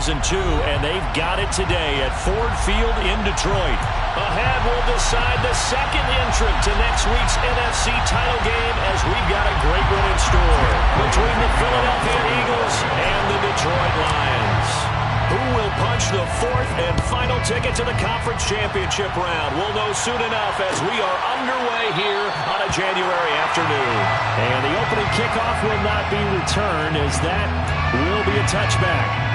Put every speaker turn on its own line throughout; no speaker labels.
2002, and they've got it today at Ford Field in Detroit. Ahead will decide the second entrant to next week's NFC title game, as we've got a great one in store between the Philadelphia Eagles and the Detroit Lions. Who will punch the fourth and final ticket to the conference championship round? We'll know soon enough as we are underway here on a January afternoon.
And the opening kickoff will not be returned, as that will be a touchback.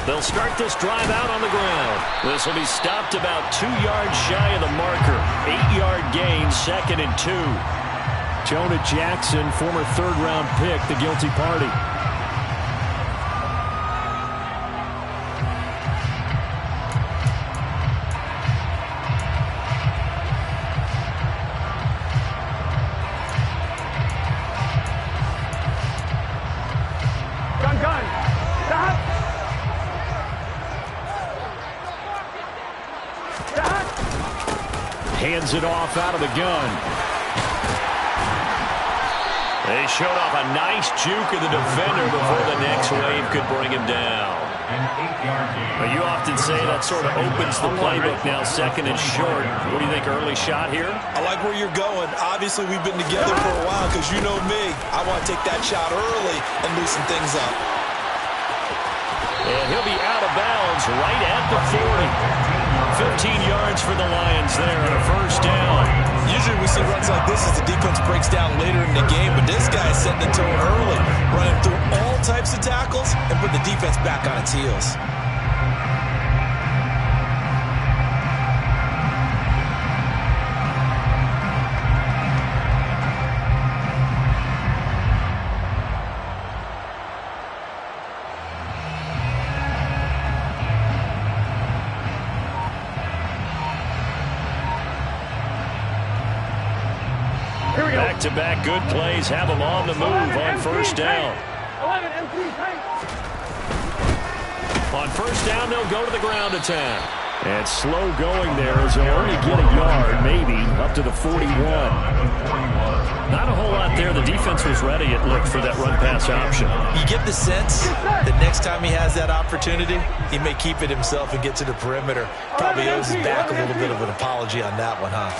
They'll start this drive out on the ground. This will be stopped about 2 yards shy of the marker. 8-yard gain, 2nd and 2.
Jonah Jackson, former third-round pick, the guilty party. Hands it off out of the gun.
They showed off a nice juke of the defender before the next wave could bring him down. But you often say that sort of opens the playbook now, 2nd and short. What do you think, early shot here?
I like where you're going. Obviously, we've been together for a while because you know me. I want to take that shot early and loosen things up.
And he'll be out of bounds right at the 40. 15 yards for the Lions there on a first down.
Usually we see runs like this as the defense breaks down later in the game, but this guy is setting the tone early, running through all types of tackles and put the defense back on its heels.
Back-to-back good plays have them on the move on first down. On first down, they'll go to the ground attack.
And slow going there as they'll only get a yard, maybe, up to the 41.
Not a whole lot there. The defense was ready, it looked, for that run-pass option.
You get the sense that next time he has that opportunity, he may keep it himself and get to the perimeter. Probably owes his back a little bit of an apology on that one, huh?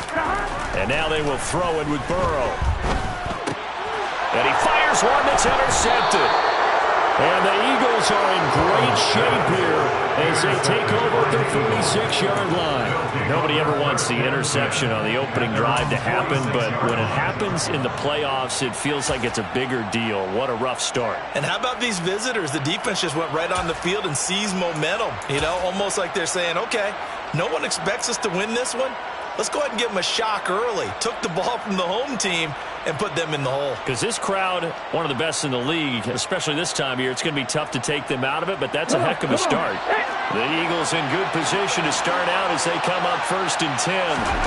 And now they will throw it with Burrow. And he fires one that's intercepted. And the Eagles are in great shape here as they take over at their 46-yard line.
Nobody ever wants the interception on the opening drive to happen, but when it happens in the playoffs, it feels like it's a bigger deal. What a rough start.
And how about these visitors? The defense just went right on the field and seized momentum. You know, almost like they're saying, okay, no one expects us to win this one. Let's go ahead and give them a shock early. Took the ball from the home team and put them in the hole.
Because this crowd, one of the best in the league, especially this time of year, it's going to be tough to take them out of it, but that's a heck of a start. The Eagles in good position to start out as they come up 1st and 10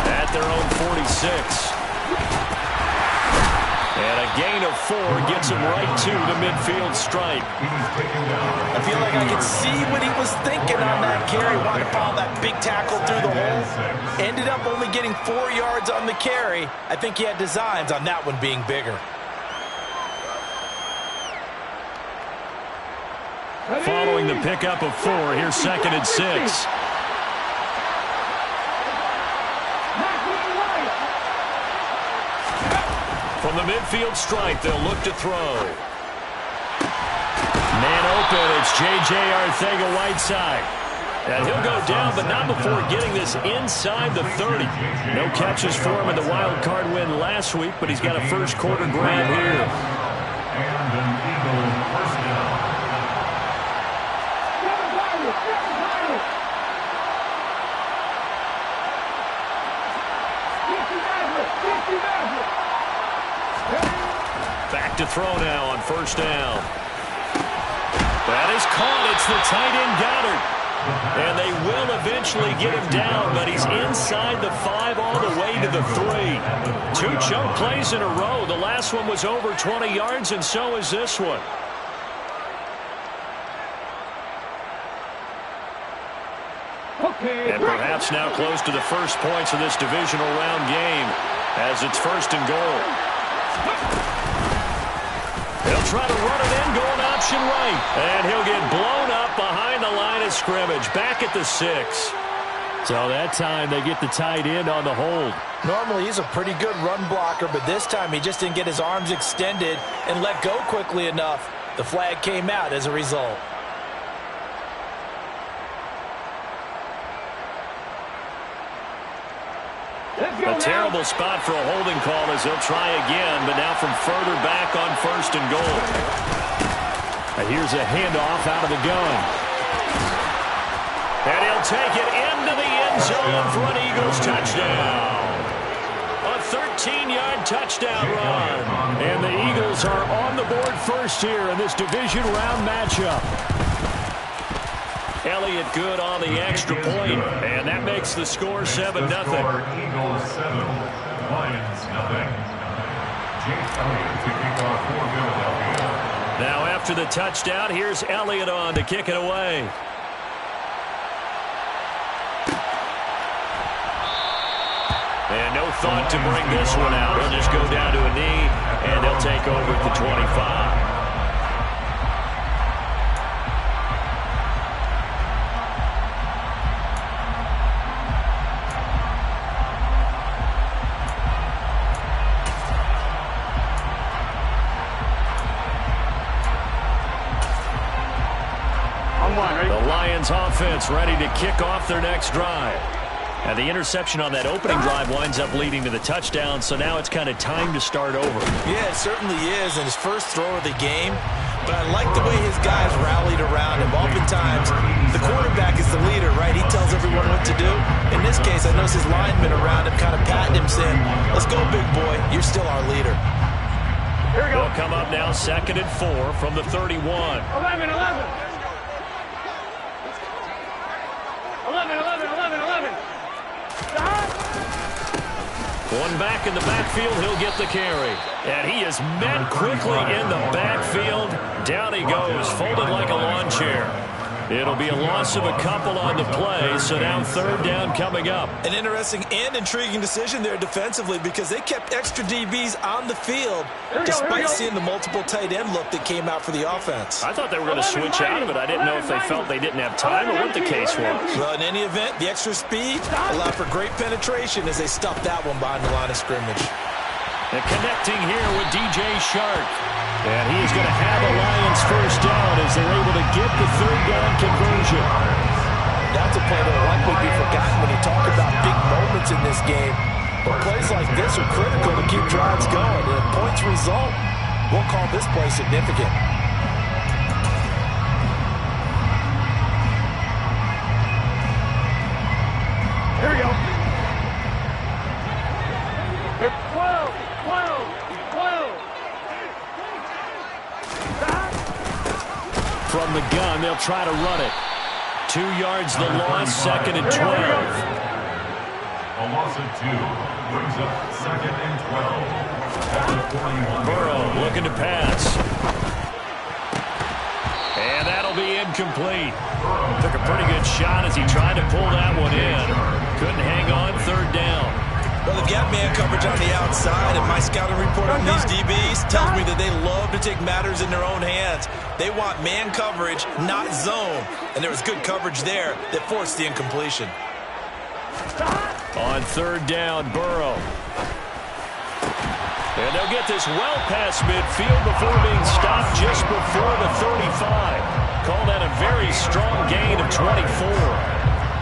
at their own 46. And a gain of 4 gets him right to the midfield stripe.
I feel like I could see what he was thinking on that carry. Wanted to follow that big tackle through the hole. Ended up only getting 4 yards on the carry. I think he had designs on that one being bigger.
Following the pickup of 4, here's 2nd and 6. From the midfield stripe, they'll look to throw. Man open, it's J.J. Arcega-Whiteside. And he'll go down, but not before getting this inside the 30. No catches for him in the wild card win last week, but he's got a first quarter grab here.
And an Eagle first down.
Back to throw now on first down. That is caught. It's the tight end Goddard.
eventually get him down, but he's inside the 5 all the way to the 3. 2 choke plays in a row. The last one was over 20 yards, and so is this one. And perhaps now close to the first points of this divisional round game as it's 1st and goal. He'll try to run it in, going option right. And he'll get blown up behind the line of scrimmage, back at the 6. So that time they get the tight end on the hold.
Normally he's a pretty good run blocker, but this time he just didn't get his arms extended and let go quickly enough. The flag came out as a result.
A terrible spot for a holding call as they'll try again, but now from further back on 1st and goal. And here's a handoff out of the gun. And he'll take it into the end zone for an Eagles touchdown. A 13-yard touchdown run. And the Eagles are on the board first here in this division round matchup. Elliott good on the extra point, and that makes the score 7-0.
Eagles 7, Lions nothing. Jake Elliott to kick off for Philadelphia.
Now after the touchdown, here's Elliott on to kick it away. And no thought to bring this one out. He'll just go down to a knee, and they'll take over at the 25. The Lions offense ready to kick off their next drive. And the interception on that opening drive winds up leading to the touchdown, so now it's kind of time to start over.
Yeah, it certainly is, and his first throw of the game. But I like the way his guys rallied around him. Oftentimes, the quarterback is the leader, right? He tells everyone what to do. In this case, I noticed his linemen around him kind of patting him, saying, "Let's go, big boy. You're still our leader."
Here we go. They'll come up now 2nd and 4 from the 31.
11.
1 back in the backfield, he'll get the carry. And he is met quickly in the backfield. Down he goes, folded like a lawn chair. It'll be a loss of a couple on the play, so now 3rd down coming up.
An interesting and intriguing decision there defensively because they kept extra DBs on the field despite seeing the multiple tight end look that came out for the offense.
I thought they were going to switch out of it. I didn't know if they felt they didn't have time or what the case was.
Well, in any event, the extra speed allowed for great penetration as they stuffed that one behind the line of scrimmage.
And connecting here with DJ Shark. And he's going to have a Lions first down as they're able to get the 3rd down conversion.
That's a play that will likely be forgotten when you talk about big moments in this game. But plays like this are critical to keep drives going. And if points result, we'll call this play significant.
Here we go. 12.
From the gun, they'll try to run it. 2 yards the loss, 2nd and 12.
A loss of 2 brings up 2nd and 12.
Burrow looking to pass. And that'll be incomplete. Took a pretty good shot as he tried to pull that one in. Couldn't hang on, 3rd down.
Well, they've got man coverage on the outside, and my scouting report on these DBs tells me that they love to take matters in their own hands. They want man coverage, not zone. And there was good coverage there that forced the incompletion.
On 3rd down, Burrow. And they'll get this well past midfield before being stopped just before the 35. Call that a very strong gain of 24.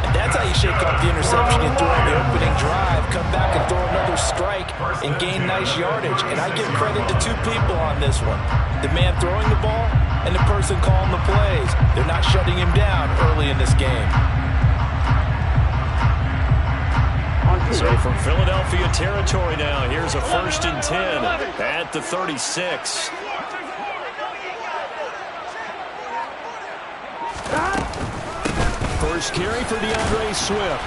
And that's how you shake off the interception you threw on the opening drive. Come back and throw another strike and gain nice yardage. And I give credit to 2 people on this one. The man throwing the ball and the person calling the plays. They're not shutting him down early in this game.
So from Philadelphia territory now, here's a 1st and 10 at the 36.
First carry for DeAndre Swift.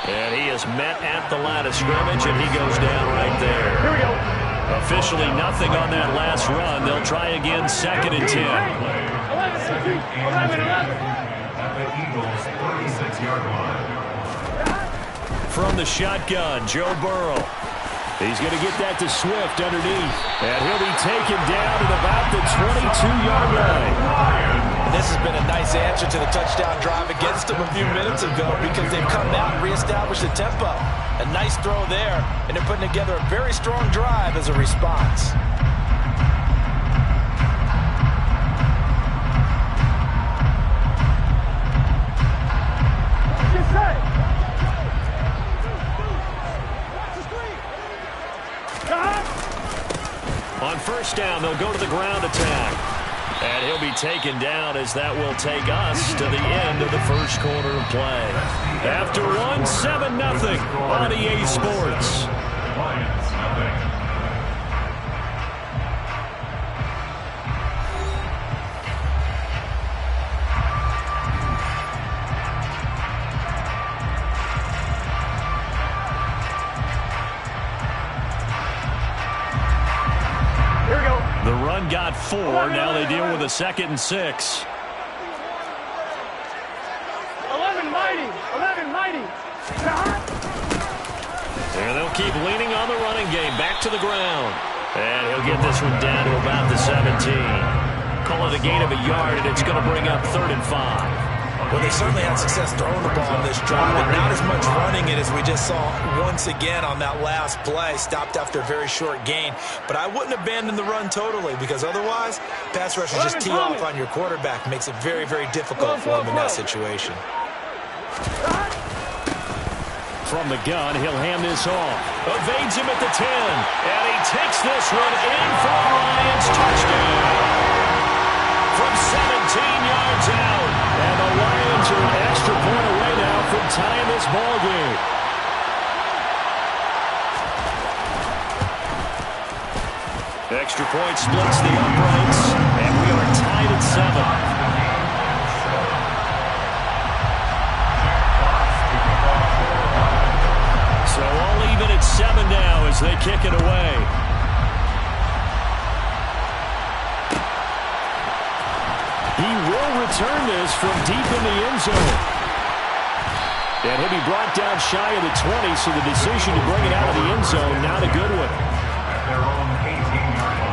And he is met at the line of scrimmage, and he goes down right there.
Here we go.
Officially nothing on that last run. They'll try again, 2nd and 10.
11.
At the Eagles' 36-yard line.
From the shotgun, Joe Burrow. He's going to get that to Swift underneath. And he'll be taken down at about the 22-yard line.
This has been a nice answer to the touchdown drive against them a few minutes ago because they've come out and reestablished the tempo. A nice throw there, and they're putting together a very strong drive as a response.
On first down, they'll go to the ground attack. And he'll be taken down as that will take us to the end of the first quarter of play. After one, 7-0 on EA Sports.
Lions, nothing.
The run got 4. Now they deal with a 2nd and 6.
11 mighty.
And they'll keep leaning on the running game. Back to the ground. And he'll get this one down to about the 17. Call it a gain of a yard, and it's going to bring up 3rd and 5.
Well, they certainly had success throwing the ball in this drive, but not as much running it as we just saw once again on that last play. Stopped after a very short gain. But I wouldn't abandon the run totally because otherwise, pass rushers just tee off on your quarterback. Makes it very, very difficult for him in that situation.
From the gun, he'll hand this off. Evades him at the 10. And he takes this one in for a Lions touchdown. From 17 yards out. And the Lions are an extra point away now from tying this ball game. Extra point splits the uprights. And we are tied at 7. So all even at 7 now as they kick it away. He will return this from deep in the end zone. And he'll be brought down shy of the 20, so the decision to bring it out of the end zone, not a good one.
At their own 18-yard line.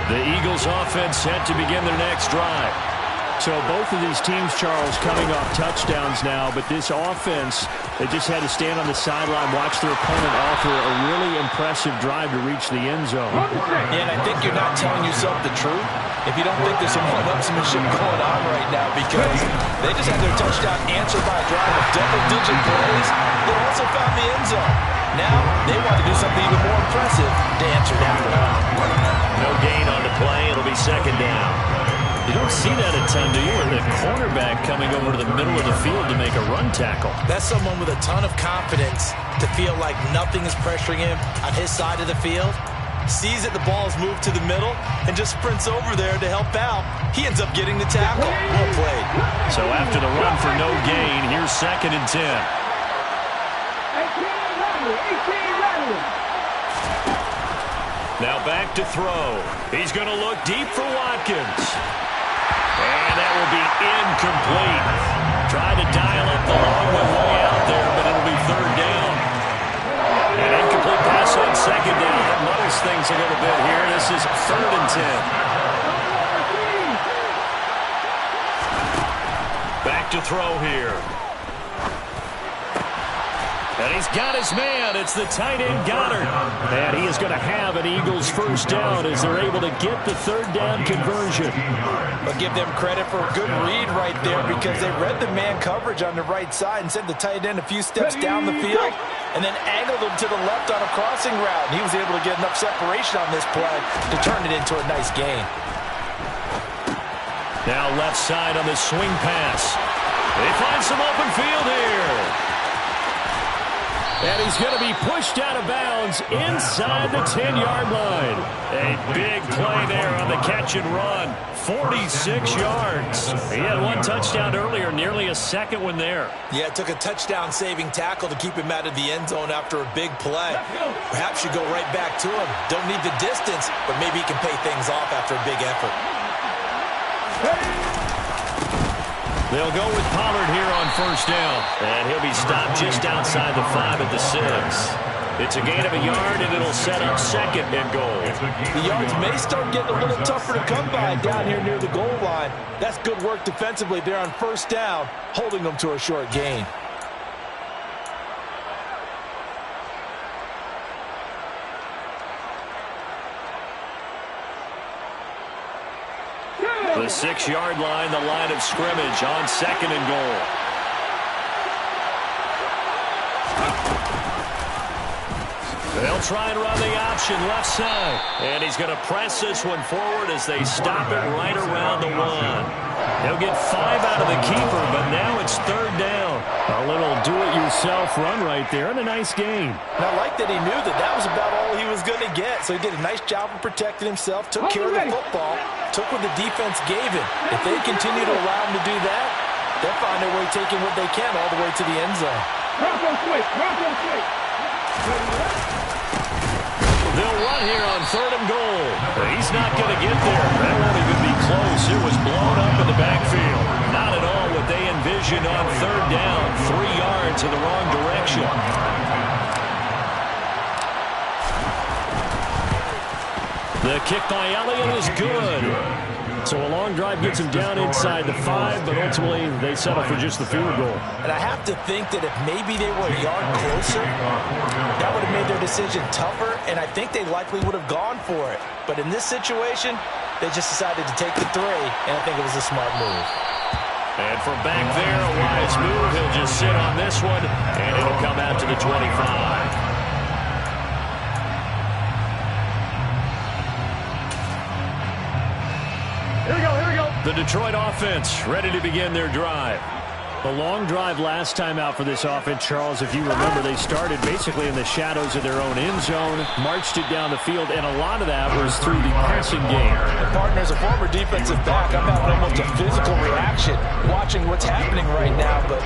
The Eagles offense set to begin their next drive. So both of these teams, Charles, coming off touchdowns now, but this offense, they just had to stand on the sideline, watch their opponent offer a really impressive drive to reach the end zone.
Yeah, and I think you're not telling yourself the truth if you don't think there's some one-upsmanship going on right now because they just had their touchdown answered by a drive of double-digit plays. They also found the end zone. Now they want to do something even more impressive to answer that one.
No gain on the play. It'll be 2nd down. You don't see that a ton, do you? Or the cornerback coming over to the middle of the field to make a run tackle.
That's someone with a ton of confidence to feel like nothing is pressuring him on his side of the field. Sees that the ball's moved to the middle and just sprints over there to help out. He ends up getting the tackle. Well played.
So after the run for no gain, here's 2nd and 10.
18
Now back to throw. He's going to look deep for Watkins. And that will be incomplete. Tried to dial up the long one way out there, but it'll be 3rd down. An incomplete pass on 2nd down. That muddles things a little bit here. This is 3rd and 10. Back to throw here. And he's got his man. It's the tight end, Goddard.
And he is going to have an Eagles first down as they're able to get the third down conversion.
I'll give them credit for a good read right there because they read the man coverage on the right side and sent the tight end a few steps down the field and then angled him to the left on a crossing route. And he was able to get enough separation on this play to turn it into a nice gain.
Now left side on the swing pass. They find some open field here. And he's going to be pushed out of bounds inside the 10-yard line. A big play there on the catch and run. 46 yards. He had one touchdown earlier, nearly a second one there.
Yeah, it took a touchdown-saving tackle to keep him out of the end zone after a big play. Perhaps you go right back to him. Don't need the distance, but maybe he can pay things off after a big effort.
They'll go with Pollard here on first down. And he'll be stopped just outside the 5 at the 6. It's a gain of a yard, and it'll set up second and goal.
The yards may start getting a little tougher to come by down here near the goal line. That's good work defensively there on first down, holding them to a short gain.
The 6-yard line, the line of scrimmage on second and goal. They'll try and run the option left side. And he's going to press this one forward as they stop it right around the 1. They'll get 5 out of the keeper, but now it's third down. A little do-it-yourself run right there and a nice gain.
And I like that he knew that was about all he was going to get. So he did a nice job of protecting himself, took care of the football, took what the defense gave him. If they continue to allow him to do that, they'll find their way taking what they can all the way to the end zone.
They'll run here on third and goal. He's not going to get there. That won't even be close. It was blown up in the backfield. Not at all what they envisioned on third down. 3 yards in the wrong direction. The kick by Elliott is good. So a long drive gets him down inside the 5, but ultimately they settle for just the field goal.
And I have to think that if maybe they were a yard closer, that would have made their decision tougher, and I think they likely would have gone for it. But in this situation, they just decided to take the 3, and I think it was a smart move.
And from back there, a wise move. He'll just sit on this one, and it'll come out to the 25.
Here we go.
The Detroit offense ready to begin their drive. A long drive last time out for this offense, Charles. If you remember, they started basically in the shadows of their own end zone, marched it down the field, and a lot of that was through the passing game.
And partner, as a former defensive back, I'm having almost a physical reaction watching what's happening right now. But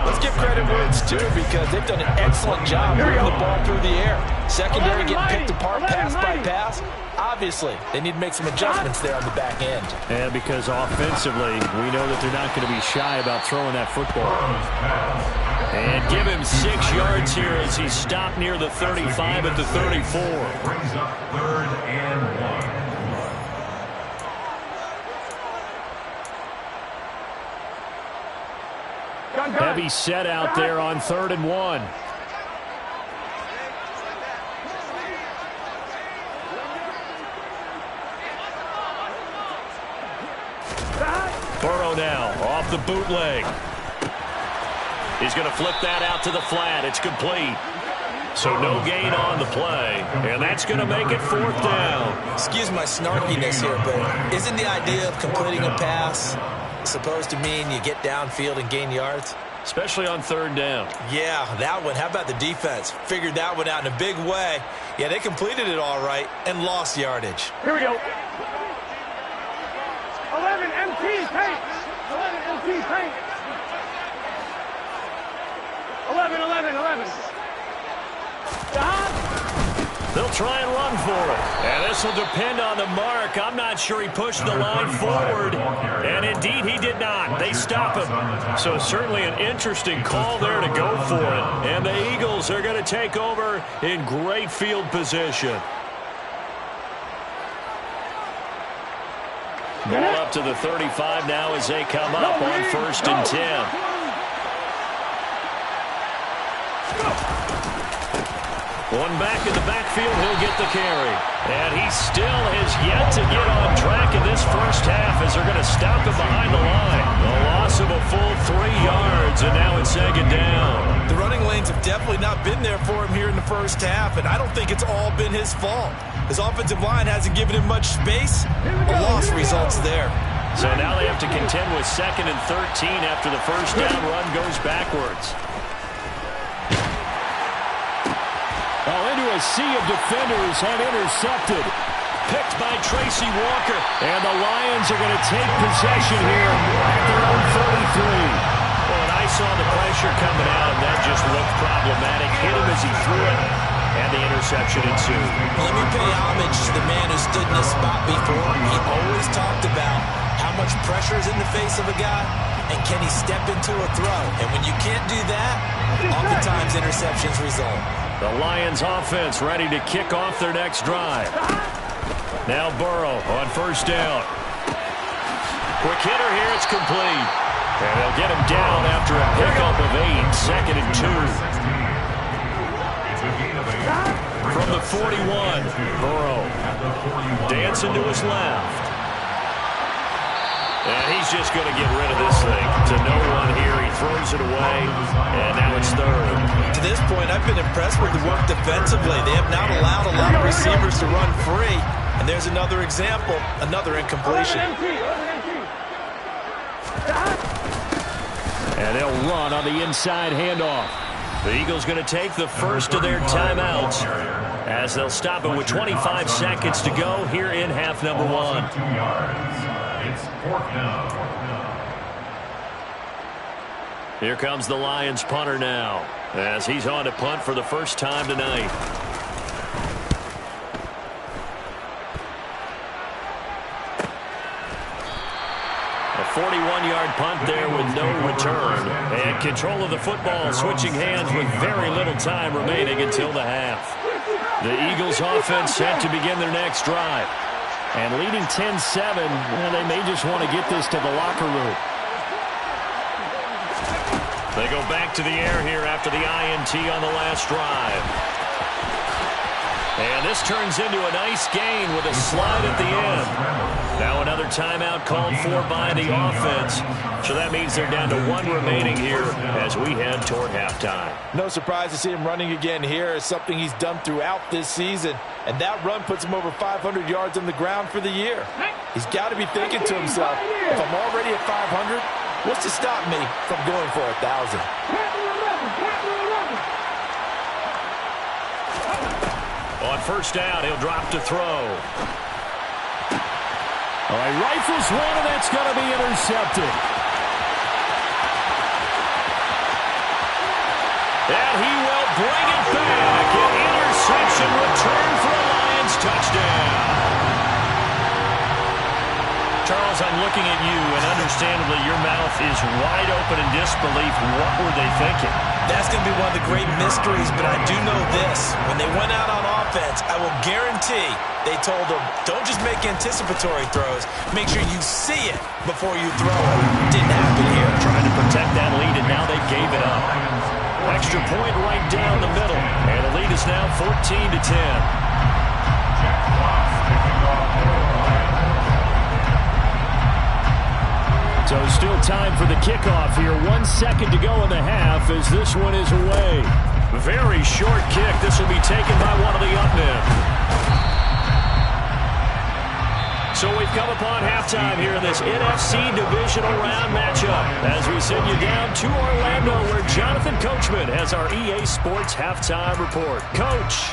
let's give credit where it's due because they've done an excellent job moving the ball through the air. Secondary getting picked apart pass by pass. Obviously, they need to make some adjustments there on the back end.
And because offensively, we know that they're not going to be shy about throwing that football. And give him 6 yards here as he's stopped near the 35 at the 34.
Brings up third and 1.
Heavy set out there on 3rd and 1. Burrow now off the bootleg. He's going to flip that out to the flat. It's complete. So no gain on the play, and that's going to make it 4th down.
Excuse my snarkiness here, but isn't the idea of completing a pass supposed to mean you get downfield and gain yards?
Especially on 3rd down.
Yeah, that one. How about the defense? Figured that one out in a big way. Yeah, they completed it all right and lost yardage.
Here we go. 11 MT paint. 11 MT paint. 11.
They'll try and run for it. And this will depend on the mark. I'm not sure he pushed the line forward. And indeed, he did not. They stop him. So certainly an interesting call there to go for it. And the Eagles are going to take over in great field position. Ball up to the 35 now as they come up on 1st and 10.
One back in the backfield, he'll get the carry. And he still has yet to get on track in this first half as they're going to stop him behind the line. A loss of a full 3 yards, and now it's second down.
The running lanes have definitely not been there for him here in the first half, and I don't think it's all been his fault. His offensive line hasn't given him much space. A loss results there.
So now they have to contend with 2nd and 13 after the first down run goes backwards.
Into a sea of defenders and intercepted.
Picked by Tracy Walker. And the Lions are going to take possession here at their own 33. Well, and I saw the pressure coming out, and that just looked problematic. Hit him as he threw it, and the interception ensued.
Let me pay homage to the man who stood in this spot before. He always talked about how much pressure is in the face of a guy, and can he step into a throw. And when you can't do that, oftentimes interceptions result.
The Lions offense ready to kick off their next drive. Now Burrow on first down. Quick hitter here, it's complete. And they'll get him down after a pickup of 8, 2nd and 2. From the 41, Burrow dancing to his left. And he's just going to get rid of this thing to no one here. He throws it away, and now it's 3rd.
To this point, I've been impressed with the work defensively. They have not allowed a lot of receivers to run free. And there's another example, another incompletion.
And they'll run on the inside handoff. The Eagles going to take the first of their timeouts as they'll stop it with 25 seconds to go here in half number 1.
It's 4th down.
Here comes the Lions punter now as he's on to punt for the first time tonight. A 41-yard punt there with no return. And control of the football switching hands with very little time remaining until the half. The Eagles offense set to begin their next drive. And leading 10-7, well, they may just want to get this to the locker room. They go back to the air here after the INT on the last drive. And this turns into a nice gain with a slide at the end. Now another timeout called for by the offense. So that means they're down to 1 remaining here as we head toward halftime.
No surprise to see him running again here. It's something he's done throughout this season. And that run puts him over 500 yards on the ground for the year. He's got to be thinking to himself, if I'm already at 500, what's to stop me from going for 1,000?
On first down, he'll drop to throw. All right, rifles one, and that's going to be intercepted. And he will bring it back. An interception return for a Lions touchdown. Charles, I'm looking at you, and understandably your mouth is wide open in disbelief. What were they thinking?
That's going to be one of the great mysteries, but I do know this. When they went out on offense, I will guarantee they told them, don't just make anticipatory throws. Make sure you see it before you throw it. Didn't happen here.
Trying to protect that lead, and now they gave it up. Extra point right down the middle, and the lead is now 14-10. So still time for the kickoff here. 1 second to go in the half as this one is away. Very short kick. This will be taken by one of the up men. So we've come upon halftime here in this NFC Divisional Round matchup as we send you down to Orlando where Jonathan Coachman has our EA Sports Halftime Report. Coach.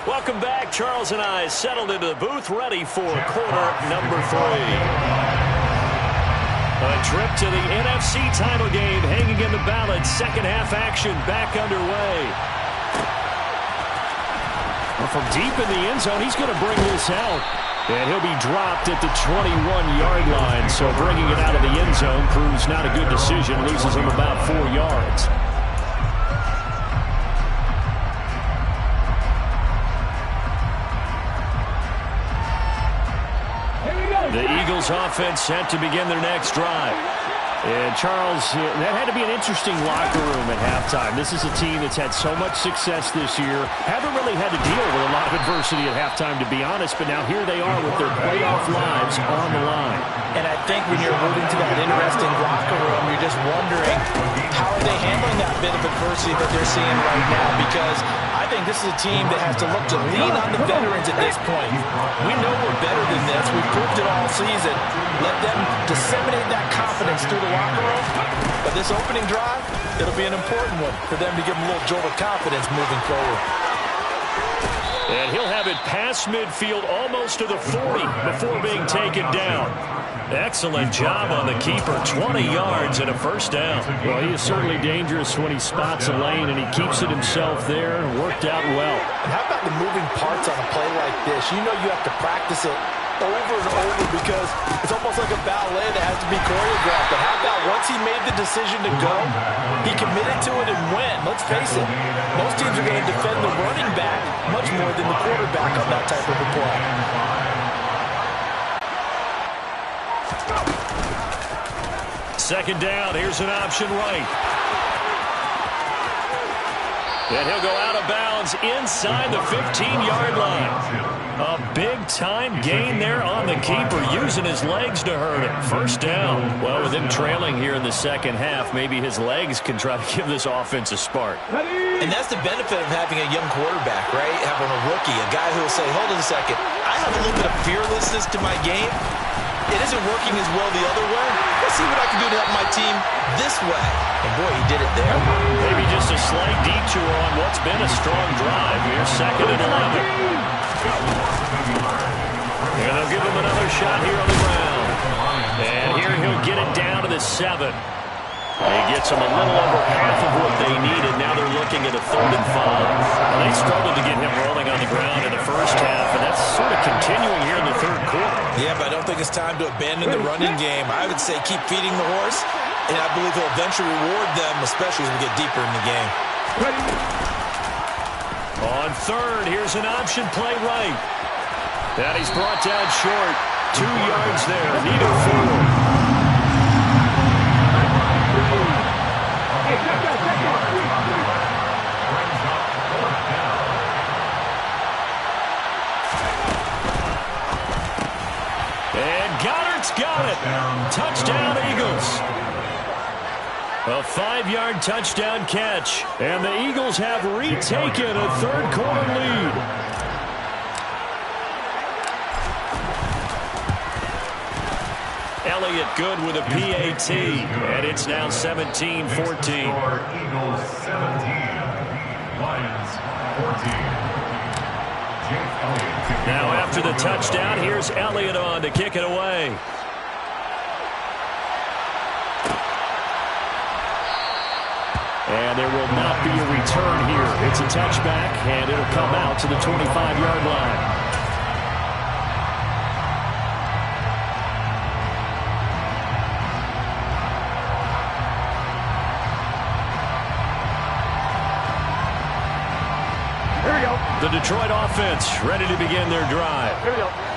Welcome back. Charles and I settled into the booth ready for quarter number 3. A trip to the NFC title game hanging in the balance. Second half action back underway. Well, from deep in the end zone, he's going to bring this out. And he'll be dropped at the 21-yard line. So bringing it out of the end zone proves not a good decision. Loses him about 4 yards.
The Eagles offense set to begin their next drive.
And, Charles, that had to be an interesting locker room at halftime. This is a team that's had so much success this year. Haven't really had to deal with a lot of adversity at halftime, to be honest, but now here they are with their playoff lives on the line.
And I think when you're alluding to that interesting locker room, you're just wondering how are they handling that bit of adversity that they're seeing right now, because I think this is a team that has to look to lean on the veterans at this point. We know we're better than this. We've proved it all season. Let them disseminate that confidence through the locker room. But this opening drive, it'll be an important one for them to give them a little jolt of confidence moving forward.
And he'll have it past midfield almost to the 40 before being taken down. Excellent job on the keeper. 20 yards and a first down.
Well, he is certainly dangerous when he spots a lane, and he keeps it himself there. Worked out well.
And how about the moving parts on a play like this? You know you have to practice it over and over because it's almost like a ballet that has to be choreographed. But how about once he made the decision to go, he committed to it and went. Let's face it, most teams are going to defend the running back much more than the quarterback on that type of a play.
Second down, here's an option right. And he'll go out of bounds inside the 15-yard line. A big-time gain there on the keeper, using his legs to hurt him. First down.
Well, with him trailing here in the second half, maybe his legs can try to give this offense a spark.
And that's the benefit of having a young quarterback, right? Having a rookie, a guy who will say, hold on a second, I have a little bit of fearlessness to my game. It isn't working as well the other way. Let's see what I can do to help my team this way. And boy, he did it there.
Maybe just a slight detour on what's been a strong drive here. Second and 11. And they'll give him another shot here on the ground. And here he'll get it down to the 7. He gets them a little over half of what they needed. Now they're looking at a 3rd and 5.
Well, they struggled to get him rolling on the ground in the first half, and that's sort of continuing here in the third quarter.
Yeah, but I don't think it's time to abandon the running game. I would say keep feeding the horse, and I believe he'll eventually reward them, especially as we get deeper in the game.
On 3rd, here's an option play right. And he's brought down short. 2 yards there. Needed 4. Got it. Touchdown, Eagles. A 5-yard touchdown catch. And the Eagles have retaken a third quarter lead. Elliott good with a PAT. And it's now 17-14.
Eagles 17, Lions 14.
Now after the touchdown, here's Elliott on to kick it away.
And there will not be a return here. It's a touchback, and it'll come out to the 25-yard line. The Detroit offense ready to begin their drive.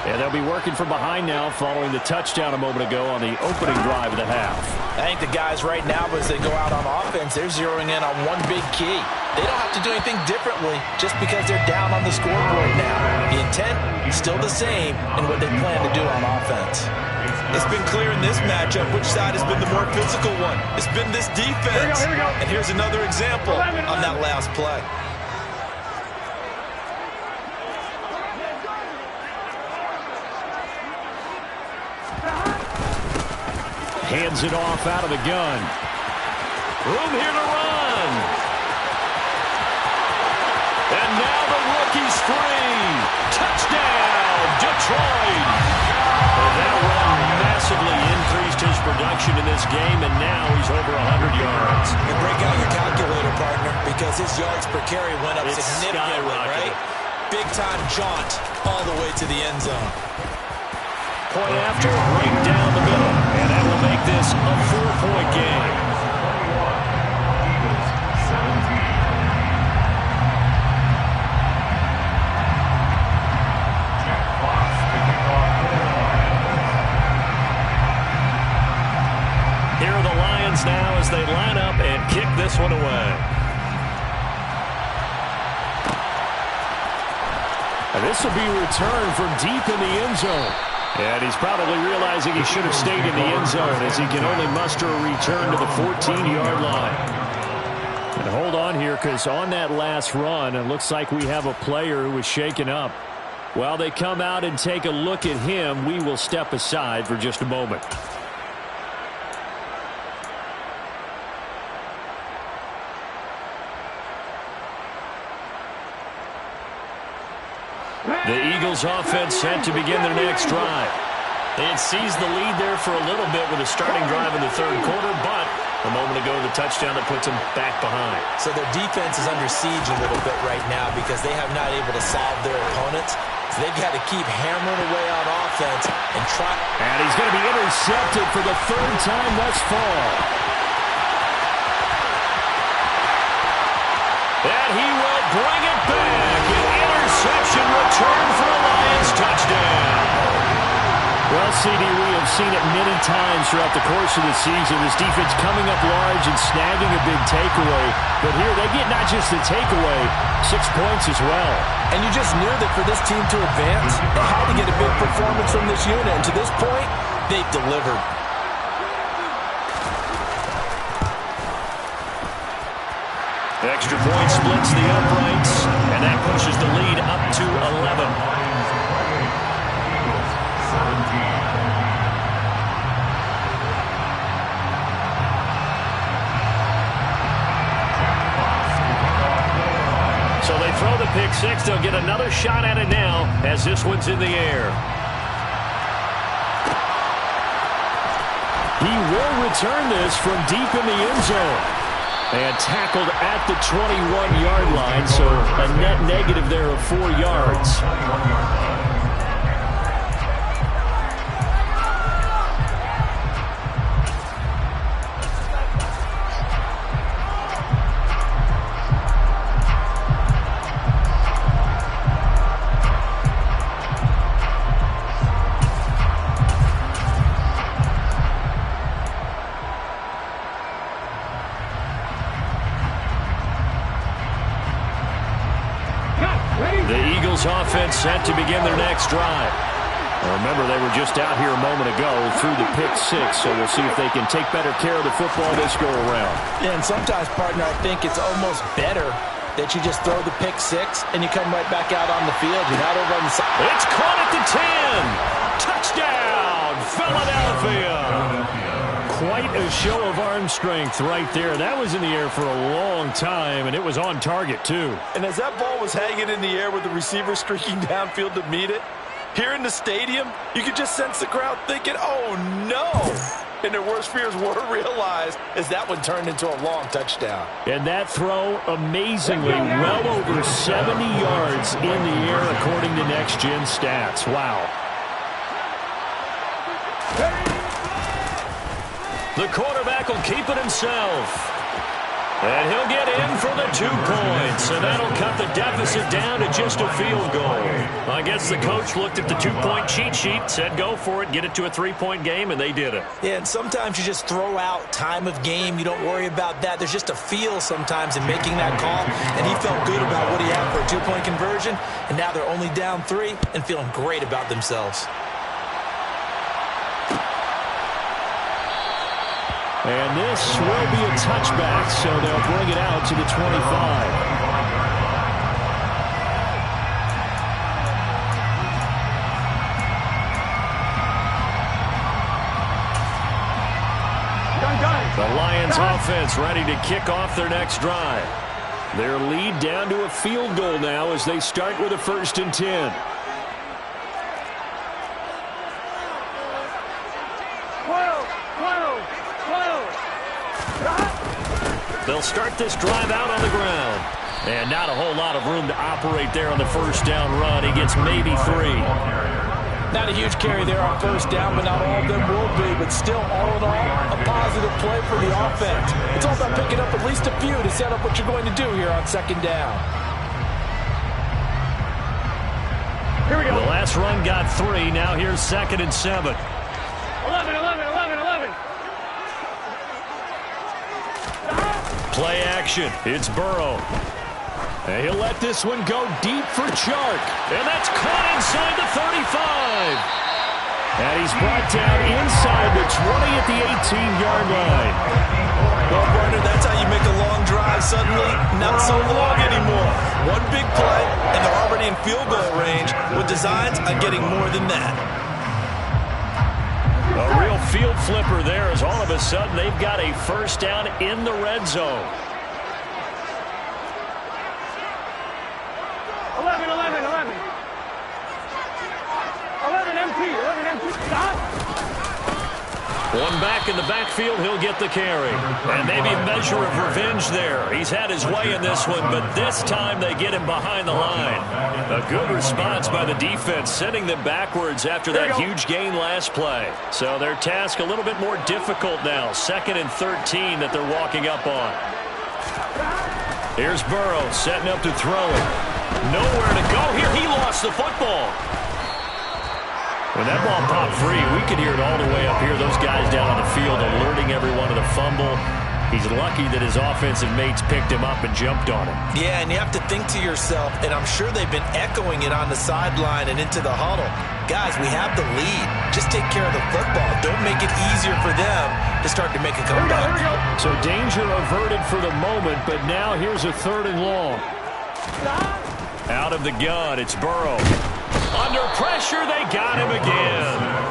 And they'll be working from behind now following the touchdown a moment ago on the opening drive of the half.
I think the guys right now, as they go out on offense, they're zeroing in on one big key. They don't have to do anything differently just because they're down on the scoreboard now. The intent is still the same in what they plan to do on offense. It's been clear in this matchup which side has been the more physical one. It's been this defense.
Here we go.
And here's another example on that last play.
Hands it off out of the gun.
Room here to run. And now the rookie's free. Touchdown, Detroit. And that run massively increased his production in this game, and now he's over 100 yards.
And break out your calculator, partner, because his yards per carry went up significantly, right? Big-time jaunt all the way to the end zone.
Point after, right down the middle. And that will make this a 4-point game.
Eagles 17. Jack Fox picking off the line.
they line up and kick this one away. And this will be returned from deep in the end zone. And he's probably realizing he should have stayed in the end zone as he can only muster a return to the 14-yard line. And hold on here, because on that last run, it looks like we have a player who was shaken up. While they come out and take a look at him, we will step aside for just a moment. The Eagles offense set to begin their next drive. They had seized the lead there for a little bit with a starting drive in the third quarter, but a moment ago the touchdown that puts them back behind.
So their defense is under siege a little bit right now because they have not able to solve their opponents. So they've got to keep hammering away on offense and try.
And he's going to be intercepted for the third time thus far. And he will bring it back. An interception return for a Lions touchdown. Well, CD, we have seen it many times throughout the course of the season. This defense coming up large and snagging a big takeaway. But here they get not just the takeaway, 6 points as well.
And you just knew that for this team to advance, they had to get a big performance from this unit. And to this point, they've delivered.
Extra point splits the uprights, and that pushes the lead up to 11. So they throw the pick six. They'll get another shot at it now as this one's in the air. He will return this from deep in the end zone. And tackled at the 21-yard line, so a net negative there of 4 yards. Offense set to begin their next drive. Now remember, they were just out here a moment ago through the pick six, so we'll see if they can take better care of the football this go-around.
Yeah, and sometimes, partner, I think it's almost better that you just throw the pick six and you come right back out on the field. You're not over on the side.
It's caught at the 10. Touchdown, Philadelphia. Quite a show of arm strength right there. That was in the air for a long time, and it was on target, too.
And as that ball was hanging in the air with the receiver streaking downfield to meet it, here in the stadium, you could just sense the crowd thinking, oh, no. And their worst fears were realized as that one turned into a long touchdown.
And that throw, amazingly, well over 70 yards in the air, according to Next Gen Stats. Wow. The quarterback will keep it himself. And he'll get in for the 2 points. And that'll cut the deficit down to just a field goal. I guess the coach looked at the 2-point cheat sheet, said go for it, get it to a 3-point game, and they did it.
Yeah, and sometimes you just throw out time of game. You don't worry about that. There's just a feel sometimes in making that call. And he felt good about what he had for a 2-point conversion. And now they're only down 3 and feeling great about themselves.
And this will be a touchback, so they'll bring it out to the 25. The Lions offense ready to kick off their next drive. Their lead down to a field goal now as they start with a 1st and 10. They'll start this drive out on the ground. And not a whole lot of room to operate there on the 1st down run. He gets maybe 3.
Not a huge carry there on 1st down, but not all of them will be. But still, all in all, a positive play for the offense. It's all about picking up at least a few to set up what you're going to do here on 2nd down.
Here we go. The last run got 3. Now here's 2nd and 7.
11.
Play action. It's Burrow. And he'll let this one go deep for Chark. And that's caught inside the 35. And he's brought down inside the 20 at the 18-yard line.
Well, partner, that's how you make a long drive suddenly not so long anymore. One big play, and they're already in field goal range with designs on getting more than that.
A real field flipper there as all of a sudden they've got a first down in the red zone.
11 MT, stop.
One back in the backfield, he'll get the carry. And maybe a measure of revenge there. He's had his way in this one, but this time they get him behind the line. A good response by the defense, sending them backwards after that huge gain last play. So their task a little bit more difficult now. 2nd and 13 that they're walking up on. Here's Burrow setting up to throw it. Nowhere to go here. He lost the football. When that ball popped free, we could hear it all the way up here. Those guys down on the field alerting everyone of the fumble. He's lucky that his offensive mates picked him up and jumped on him.
Yeah, and you have to think to yourself, and I'm sure they've been echoing it on the sideline and into the huddle. Guys, we have the lead. Just take care of the football. Don't make it easier for them to start to make a comeback.
So danger averted for the moment, but now here's a 3rd and long. Out of the gun, it's Burrow. Under pressure, they got him again.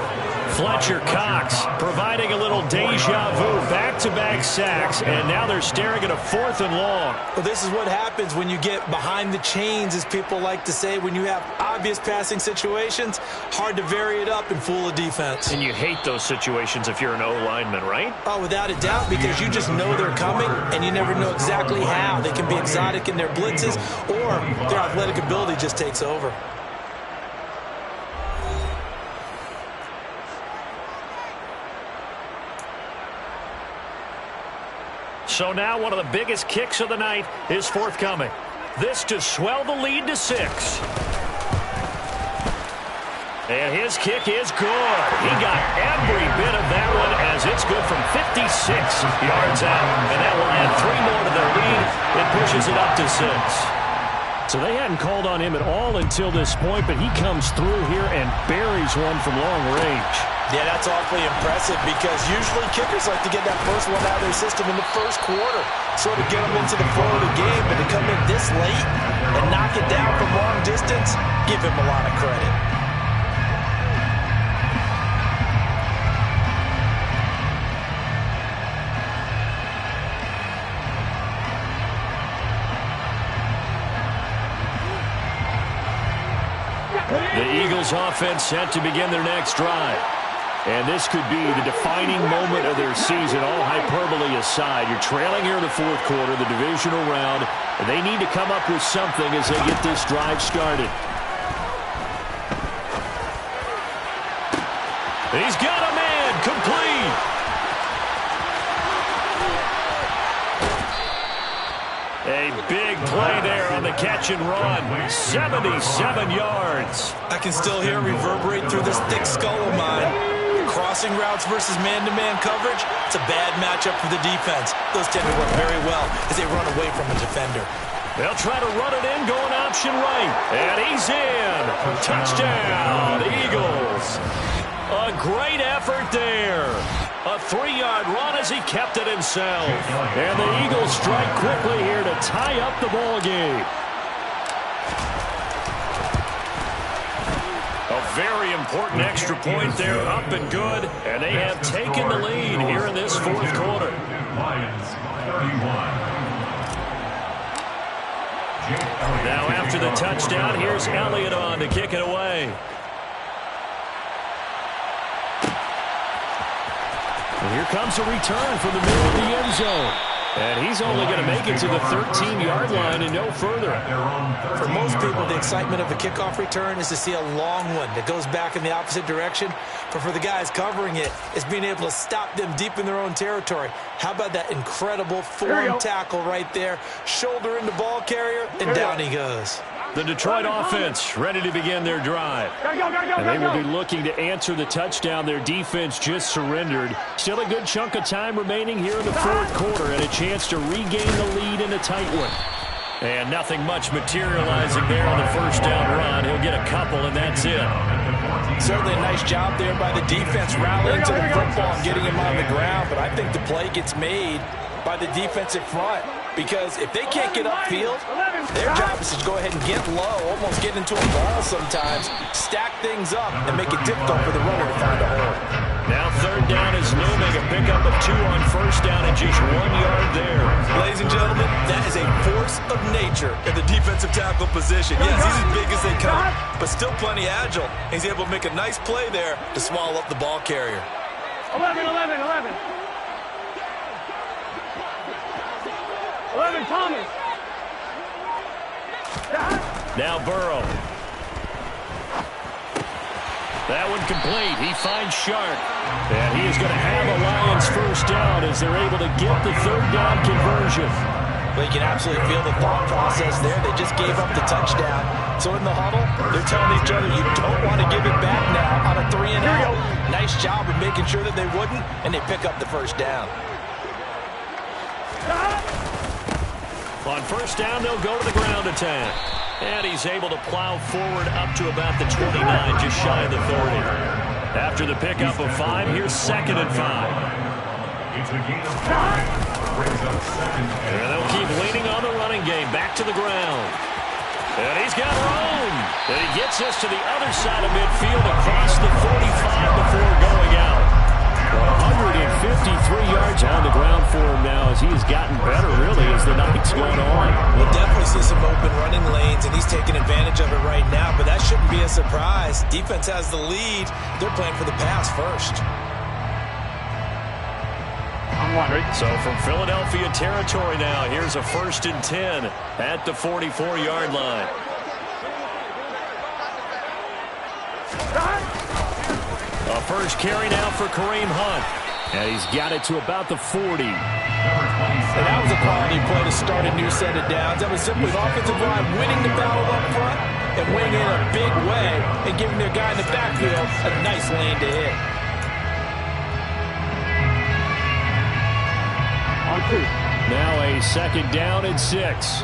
Fletcher Cox providing a little deja vu, back-to-back sacks, and now they're staring at a 4th and long.
Well, this is what happens when you get behind the chains, as people like to say. When you have obvious passing situations, hard to vary it up and fool a defense.
And you hate those situations if you're an O-lineman, right?
Oh, without a doubt, because you just know they're coming, and you never know exactly how. They can be exotic in their blitzes, or their athletic ability just takes over.
So now one of the biggest kicks of the night is forthcoming. This to swell the lead to 6. And his kick is good. He got every bit of that one as it's good from 56 yards out. And that will add 3 more to their lead. It pushes it up to 6. So they hadn't called on him at all until this point, but he comes through here and buries one from long range.
Yeah, that's awfully impressive because usually kickers like to get that first one out of their system in the first quarter, sort of get them into the flow of the game, but to come in this late and knock it down from long distance, give him a lot of credit.
The Eagles offense set to begin their next drive. And this could be the defining moment of their season, all hyperbole aside. You're trailing here in the 4th quarter, the divisional round, and they need to come up with something as they get this drive started. He's got a man, complete. A big play there on the catch and run. 77 yards.
I can still hear it reverberate through this thick skull of mine. Crossing routes versus man-to-man coverage, it's a bad matchup for the defense. Those tend to work very well as they run away from a defender.
They'll try to run it in, going option right. And he's in. Touchdown, Eagles. A great effort there. A 3-yard run as he kept it himself. And the Eagles strike quickly here to tie up the ball game. A very important extra point there, up and good. And they have taken the lead here in this 4th quarter.
Lions 31.
Now after the touchdown, here's Elliott on to kick it away. And here comes a return from the middle of the end zone. And he's only going to make it to the 13-yard line and no further.
For most people, the excitement of the kickoff return is to see a long one that goes back in the opposite direction. But for the guys covering it, it's being able to stop them deep in their own territory. How about that incredible form tackle right there? Shoulder into ball carrier, and down he goes.
The Detroit offense ready to begin their drive. And they will be looking to answer the touchdown their defense just surrendered. Still a good chunk of time remaining here in the fourth quarter and a chance to regain the lead in a tight one. And nothing much materializing there on the first down run. He'll get a couple, and that's it.
Certainly a nice job there by the defense rallying to the football and getting him on the ground. But I think the play gets made by the defensive front. Because if they can't get upfield, their job is to go ahead and get low, almost get into a ball sometimes, stack things up, and make it difficult for the runner to find a hole.
Now third down is looming, a pickup of 2 on first down and just 1 yard there.
Ladies and gentlemen, that is a force of nature in the defensive tackle position. Yes, he's as big as they come, but still plenty agile. He's able to make a nice play there to swallow up the ball carrier.
11. Thomas.
Now Burrow. That one complete. He finds Sharp. And he is going to have a Lions first down as they're able to get the third down conversion.
But you can absolutely feel the thought process there. They just gave up the touchdown. So in the huddle, they're telling each other, you don't want to give it back now on a 3-and-out. Nice job of making sure that they wouldn't, and they pick up the first down.
On first down, they'll go to the ground attack. And he's able to plow forward up to about the 29, just shy of the 30. After the pickup of 5, here's 2nd and 5.
It's a gain of 5. Brings up 2nd.
And they'll keep leaning on the running game. Back to the ground. And he's got room. And he gets us to the other side of midfield across the 45 before going out. 153 yards on the ground for him now as he has gotten better, really, as the night's gone on.
We'll definitely see some open running lanes, and he's taking advantage of it right now, but that shouldn't be a surprise. Defense has the lead. They're playing for the pass first.
So from Philadelphia territory now, here's a 1st and 10 at the 44-yard line. A first carry now for Kareem Hunt. And he's got it to about the 40.
And that was a quality play to start a new set of downs. That was simply an offensive line winning the battle up front and winning in a big way and giving their guy in the backfield a nice lane to hit.
Now a 2nd down and 6.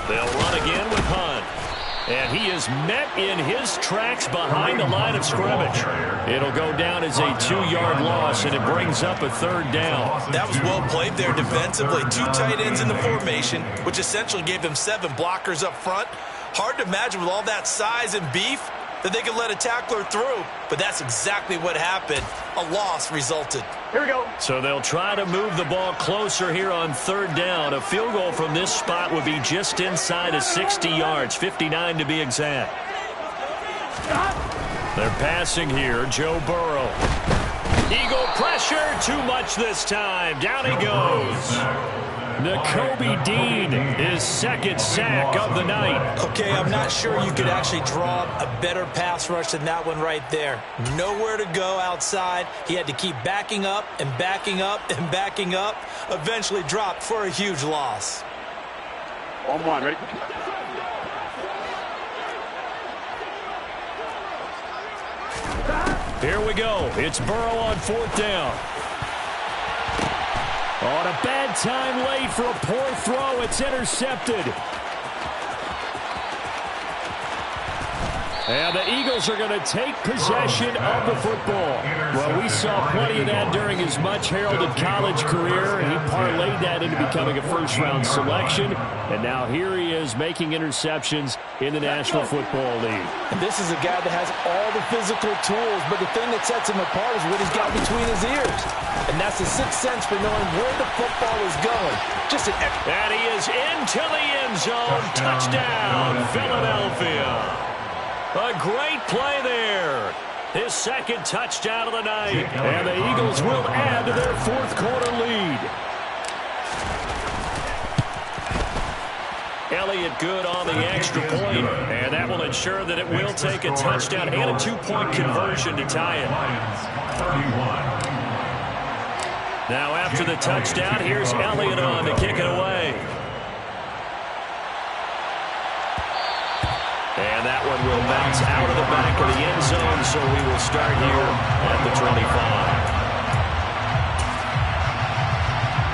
They'll run again with Hunt. And he is met in his tracks behind the line of scrimmage. It'll go down as a 2-yard loss, and it brings up a 3rd down.
That was well played there defensively. 2 tight ends in the formation, which essentially gave them 7 blockers up front. Hard to imagine with all that size and beef that they could let a tackler through, but that's exactly what happened. A loss resulted.
Here we go.
So they'll try to move the ball closer here on 3rd down. A field goal from this spot would be just inside of 60 yards, 59 to be exact. They're passing here, Joe Burrow. Eagle pressure, too much this time. Down he goes. Nakobe Dean, his 2nd sack of the night.
Okay, I'm not sure you could actually draw a better pass rush than that one right there. Nowhere to go outside. He had to keep backing up and backing up and backing up. Eventually dropped for a huge loss.
On 1, ready?
Here we go. It's Burrow on 4th down. On a bad time late for a poor throw. It's intercepted. And the Eagles are going to take possession of the football. Well, we saw plenty of that during his much-heralded college career, and he parlayed that into becoming a first-round selection. And now here he is making interceptions in the National Football League.
And this is a guy that has all the physical tools, but the thing that sets him apart is what he's got between his ears. And that's the sixth sense for knowing where the football is going. Just an
and he is into the end zone. Touchdown, Philadelphia. A great play there. His 2nd touchdown of the night. And the Eagles will add to their 4th quarter lead. Elliott good on the extra point, and that will ensure that it will take a touchdown and a 2-point conversion to tie it. Now after the touchdown, here's Elliott on to kick it away. And that one will bounce out of the back of the end zone, so we will start here at the 25.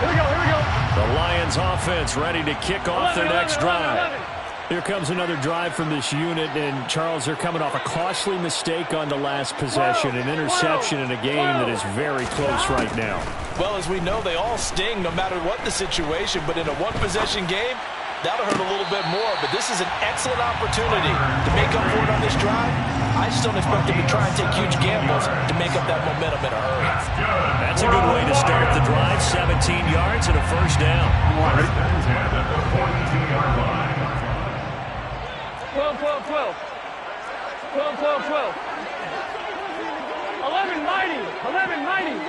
Here we go, here we go.
The Lions offense ready to kick off their next drive.
Here comes another drive from this unit, and Charles, they're coming off a costly mistake on the last possession, an interception in a game that is very close right now.
Well, as we know, they all sting no matter what the situation, but in a one-possession game, that'll hurt a little bit more. But this is an excellent opportunity to make up for it on this drive. I just don't expect them to try and take huge gambles to make up that momentum in a hurry.
That's a good way to start the drive. 17 yards and a first down.
12, 12, 12. 12, 12, 12. 11, mighty. 11, mighty.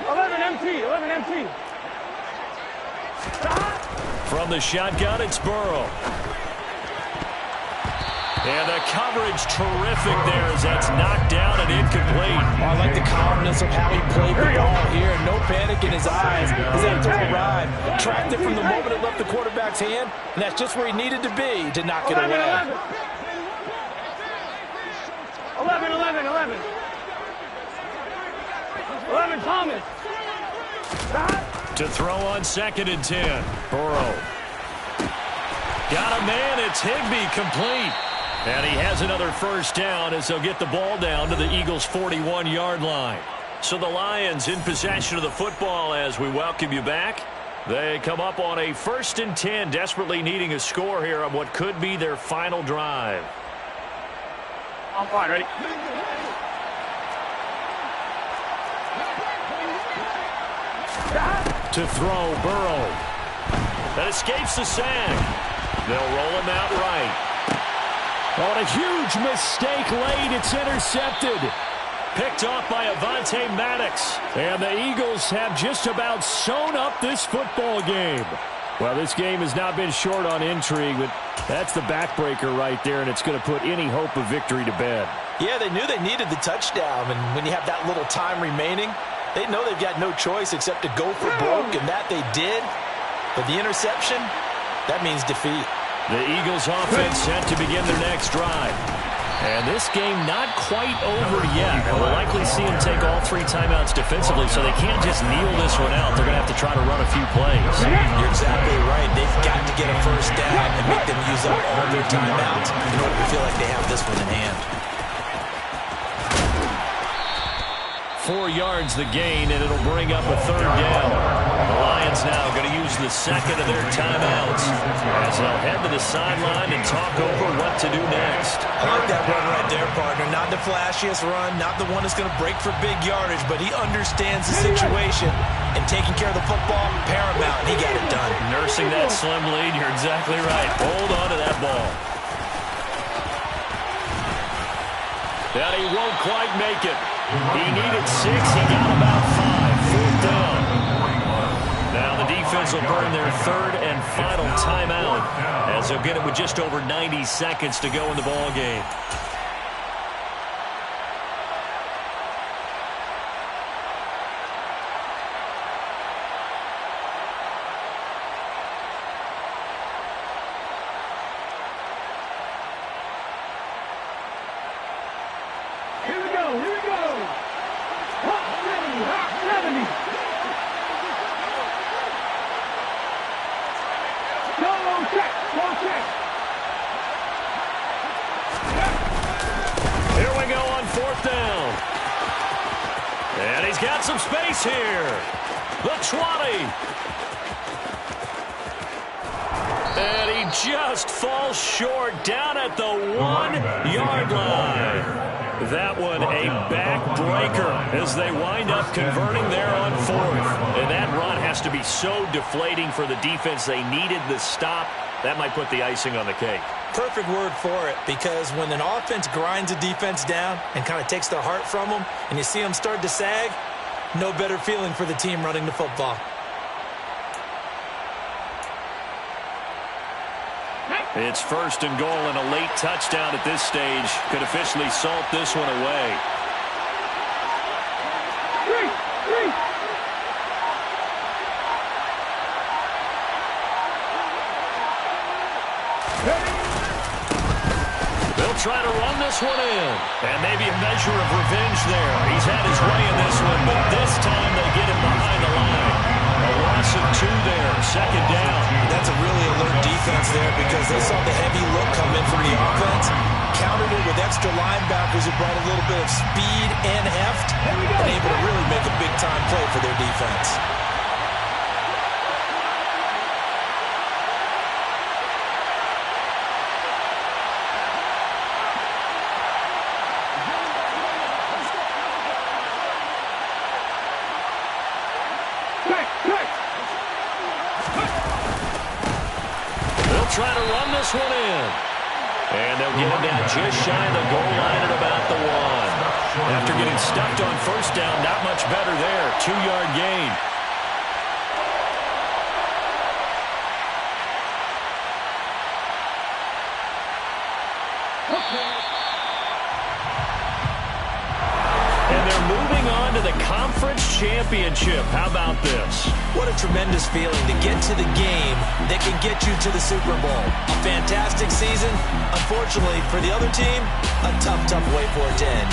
11, MT. 11, MT.
From the shotgun, it's Burrow. And the coverage terrific there as that's knocked down and incomplete.
I like the calmness of how he played the ball here. No panic in his eyes as they throw a ride. Tracked it from the moment it left the quarterback's hand, and that's just where he needed to be to knock it away.
11, 11, 11. 11, Thomas.
To throw on 2nd and 10. Burrow. Got a man. It's Higbee, complete. And he has another first down as they'll get the ball down to the Eagles' 41-yard line. So the Lions in possession of the football as we welcome you back. They come up on a 1st and 10, desperately needing a score here on what could be their final drive.
I'm fine, ready?
To throw, Burrow. That escapes the sack. They'll roll him out right.
Oh, and a huge mistake late. It's intercepted.
Picked off by Avonte Maddox.
And the Eagles have just about sewn up this football game. Well, this game has not been short on intrigue, but that's the backbreaker right there, and it's going to put any hope of victory to bed.
Yeah, they knew they needed the touchdown, and when you have that little time remaining, they know they've got no choice except to go for broke, and that they did. But the interception, that means defeat.
The Eagles offense set to begin their next drive. And this game not quite over yet. We'll likely see them take all 3 timeouts defensively, so they can't just kneel this one out. They're going to have to try to run a few plays.
You're exactly right. They've got to get a first down and make them use up all their timeouts in order to feel like they have this one in hand.
4 yards the gain, and it'll bring up a 3rd down. The Lions now going to use the 2nd of their timeouts as they'll head to the sideline and talk over what to do next.
I like that run right there, partner. Not the flashiest run, not the one that's going to break for big yardage, but he understands the situation, and taking care of the football, paramount, and he got it done.
Nursing that slim lead, you're exactly right. Hold on to that ball. And he won't quite make it. He needed 6. He got about 5. 4th down. Now the defense will burn their 3rd and final timeout as they'll get it with just over 90 seconds to go in the ball game.
Here we go, here we go. Hot 70, hot 70. Go, check, go, check.
Here we go on 4th down. And he's got some space here. The 20. And he just falls short down at the 1-yard line. That one a backbreaker as they wind up converting there on 4th. And that run has to be so deflating for the defense. They needed the stop. That might put the icing on the cake.
Perfect word for it, because when an offense grinds a defense down and kind of takes the heart from them, and you see them start to sag, no better feeling for the team running the football.
It's 1st and goal, and a late touchdown at this stage could officially salt this one away.
3, 3.
They'll try to run this one in. And maybe a measure of revenge there. He's had his way in this one, but this time they get him behind the line. A loss of 2 there, second down.
That's a really alert defense there because they saw the heavy look come in from the offense, countered it with extra linebackers who brought a little bit of speed and heft, and able to really make a big-time play for their defense.
Try to run this one in. And they'll get him down just shy of the goal line at about the 1. After getting stuffed on first down, not much better there. 2-yard gain. And they're moving on to the conference championship. How about this?
What a tremendous feeling to get to the game that can get you to the Super Bowl. A fantastic season. Unfortunately, for the other team, a tough, tough way for it to end.